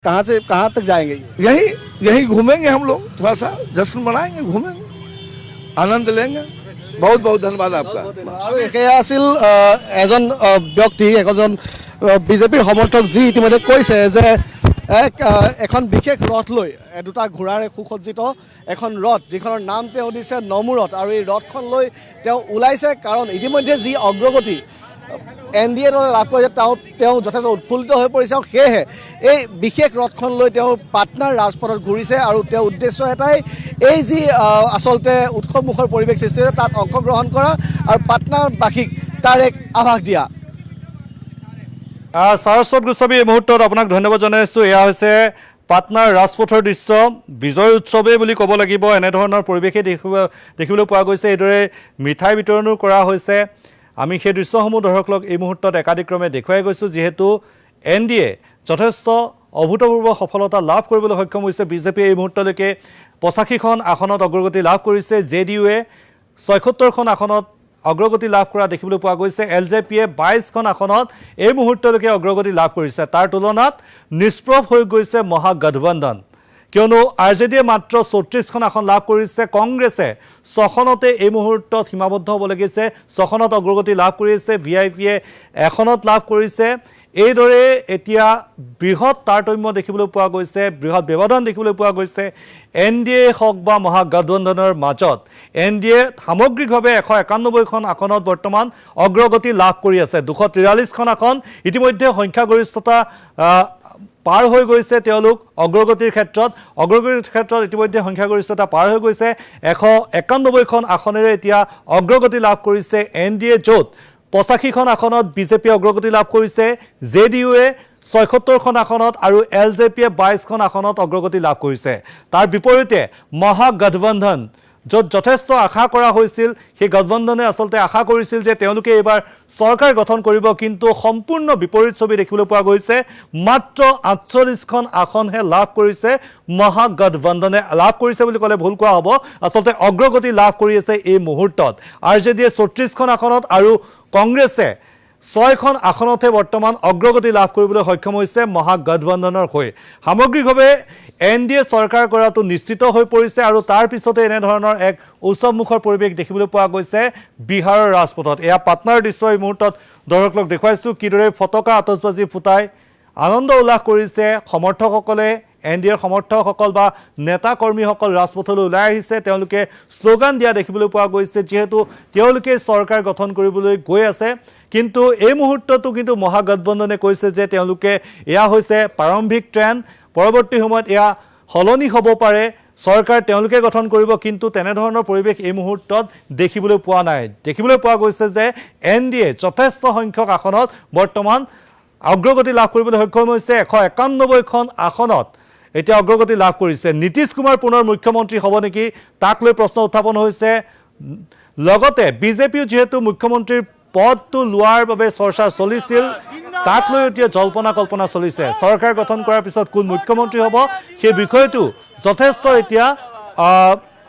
कहाँ तक जाएंगे? यही यही घूमेंगे हम लोग, थोड़ा सा जश्न मनाएंगे, घूमेंगे, आनंद लेंगे। बहुत बहुत धन्यवाद आपका। আৰু এয়া আছিল এজন ব্যক্তি, এজন বিজেপিৰ সমৰ্থক, যি ইতিমধ্যে কৈছে যে এখন বিশেষ ৰথ লৈ, দুটা ঘোঁৰাৰে সুসজ্জিত এখন ৰথ, যিখনৰ নাম তেওঁ দিছে নমোৰথ, আৰু এই ৰথখন লৈ তেওঁ ওলাইছে। কাৰণ ইতিমধ্যে যি অগ্ৰগতি NDA দলে লাভ কৰিছে, তেওঁ যথেষ্ট উৎফুল্লিত হৈ পৰিছে, আৰু সেয়েহে এই বিশেষ ৰথখন লৈ তেওঁ পাটনাৰ ৰাজপথত ঘূৰিছে। আৰু তেওঁৰ উদ্দেশ্য এটাই, এই যি আচলতে উৎসৱমুখৰ পৰিৱেশ সৃষ্টি হৈছে তাত অংশগ্ৰহণ কৰা আৰু পাটনাবাসীক তাৰ এক আভাস দিয়া। সাৰস্বত গোস্বামী, এই মুহূৰ্তত আপোনাক ধন্যবাদ জনাইছোঁ। এয়া হৈছে পাটনাৰ ৰাজপথৰ দৃশ্য, বিজয় উৎসৱেই বুলি ক'ব লাগিব। এনেধৰণৰ পৰিৱেশে দেখিবলৈ পোৱা গৈছে। এইদৰে মিঠাই বিতৰণো কৰা হৈছে। আমি সেই দৃশ্যসমূহ দৰ্শকক এই মুহূৰ্তত একাদিক্ৰমে দেখুৱাই গৈছোঁ। যিহেতু NDA যথেষ্ট অভূতপূৰ্ব সফলতা লাভ কৰিবলৈ সক্ষম হৈছে। বিজেপিয়ে এই মুহূৰ্তলৈকে 85খন আসনত অগ্ৰগতি লাভ কৰিছে। JDUৱে 76খন আসনত অগ্ৰগতি লাভ কৰা দেখিবলৈ পোৱা গৈছে। LJPয়ে 22খন আসনত এই মুহূৰ্তলৈকে অগ্ৰগতি লাভ কৰিছে। তাৰ তুলনাত নিষ্প্ৰভ হৈ গৈছে মহাগঠবন্ধন, কিয়নো RJDয়ে মাত্ৰ 34খন আসন লাভ কৰিছে। কংগ্ৰেছে 6খনতে এই মুহূৰ্তত সীমাবদ্ধ হ'ব লাগিছে, 6খনত অগ্ৰগতি লাভ কৰিছে। VIPয়ে 1খনত লাভ কৰিছে। এইদৰে এতিয়া বৃহৎ তাৰতম্য দেখিবলৈ পোৱা গৈছে, বৃহৎ ব্যৱধান দেখিবলৈ পোৱা গৈছে NDA হওক বা মহাগঠবন্ধনৰ মাজত। NDA সামগ্ৰিকভাৱে 191খন আসনত বৰ্তমান অগ্ৰগতি লাভ কৰি আছে। 243খন আসন ইতিমধ্যে সংখ্যাগৰিষ্ঠতা পাৰ হৈ গৈছে। তেওঁলোক অগ্ৰগতিৰ ক্ষেত্ৰত ইতিমধ্যে সংখ্যাগৰিষ্ঠতা পাৰ হৈ গৈছে। 191খন আসনেৰে এতিয়া অগ্ৰগতি লাভ কৰিছে NDA, য'ত 85খন আসনত বিজেপিয়ে অগ্ৰগতি লাভ কৰিছে। JDUৱে 76খন আসনত আৰু LJPয়ে 22খন আসনত অগ্ৰগতি লাভ কৰিছে। তাৰ বিপৰীতে মহাগঠবন্ধন, য'ত যথেষ্ট আশা কৰা হৈছিল, সেই গঠবন্ধনে আচলতে আশা কৰিছিল যে তেওঁলোকে এইবাৰ চৰকাৰ গঠন কৰিব, কিন্তু সম্পূৰ্ণ বিপৰীত ছবি দেখিবলৈ পোৱা গৈছে। মাত্ৰ 48খন আসনহে লাভ কৰিছে মহাগঠবন্ধনে। লাভ কৰিছে বুলি ক'লে ভুল কোৱা হ'ব, আচলতে অগ্ৰগতি লাভ কৰি আছে এই মুহূৰ্তত। RJDয়ে 34খন আসনত আৰু কংগ্ৰেছে 6খন আসনতহে বৰ্তমান অগ্ৰগতি লাভ কৰিবলৈ সক্ষম হৈছে মহাগঠবন্ধনৰ হৈ। সামগ্ৰিকভাৱে NDA চৰকাৰ কৰাটো নিশ্চিত হৈ পৰিছে। আৰু তাৰ পিছতে এনেধৰণৰ এক উৎসৱমুখৰ পৰিৱেশ দেখিবলৈ পোৱা গৈছে বিহাৰৰ ৰাজপথত। এয়া পাটনাৰ দৃশ্য এই মুহূৰ্তত দৰ্শকক দেখুৱাইছোঁ, কিদৰে ফটকা আতচবাজি ফুটাই আনন্দ উল্লাস কৰিছে সমৰ্থকসকলে। NDAৰ সমৰ্থকসকল বা নেতা কৰ্মীসকল ৰাজপথলৈ ওলাই আহিছে। তেওঁলোকে শ্লোগান দিয়া দেখিবলৈ পোৱা গৈছে, যিহেতু তেওঁলোকে চৰকাৰ গঠন কৰিবলৈ গৈ আছে। কিন্তু এই মুহূৰ্ততো কিন্তু মহাগঠবন্ধনে কৈছে যে তেওঁলোকে এয়া হৈছে প্ৰাৰম্ভিক ট্ৰেণ্ড, পৰৱৰ্তী সময়ত এয়া সলনি হ'ব পাৰে, চৰকাৰ তেওঁলোকে গঠন কৰিব। কিন্তু তেনেধৰণৰ পৰিৱেশ এই মুহূৰ্তত দেখিবলৈ পোৱা নাই। দেখিবলৈ পোৱা গৈছে যে NDA যথেষ্ট সংখ্যক আসনত বৰ্তমান অগ্ৰগতি লাভ কৰিবলৈ সক্ষম হৈছে। 191খন আসনত এতিয়া অগ্ৰগতি লাভ কৰিছে। নীতিশ কুমাৰ পুনৰ মুখ্যমন্ত্ৰী হ'ব নেকি, তাক লৈ প্ৰশ্ন উত্থাপন হৈছে। লগতে বিজেপিও যিহেতু মুখ্যমন্ত্ৰীৰ পদটো লোৱাৰ বাবে চৰ্চা চলিছিল, তাক লৈ এতিয়া জল্পনা কল্পনা চলিছে। চৰকাৰ গঠন কৰাৰ পিছত কোন মুখ্যমন্ত্ৰী হ'ব সেই বিষয়টো যথেষ্ট এতিয়া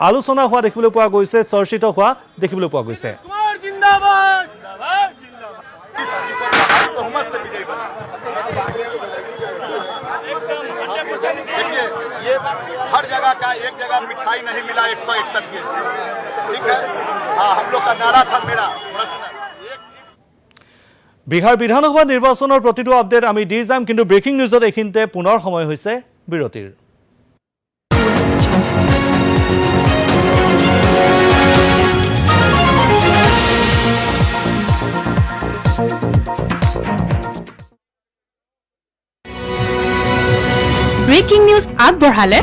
আলোচনা হোৱা দেখিবলৈ পোৱা গৈছে, চৰ্চিত হোৱা দেখিবলৈ পোৱা গৈছে। ये हर जगह का, एक जगह मिठाई नहीं मिला 161 के, ठीक है। हाँ, हम लोग का नारा था मेरा प्रश्न। বিহাৰ বিধানসভা নিৰ্বাচনৰ প্ৰতিটো আপডেট আমি দি যাম, কিন্তু ব্ৰেকিং নিউজত এইখিনিতে পুনৰ সময় হৈছে বিৰতিৰ। ব্ৰেকিং নিউজ আগবঢ়ালে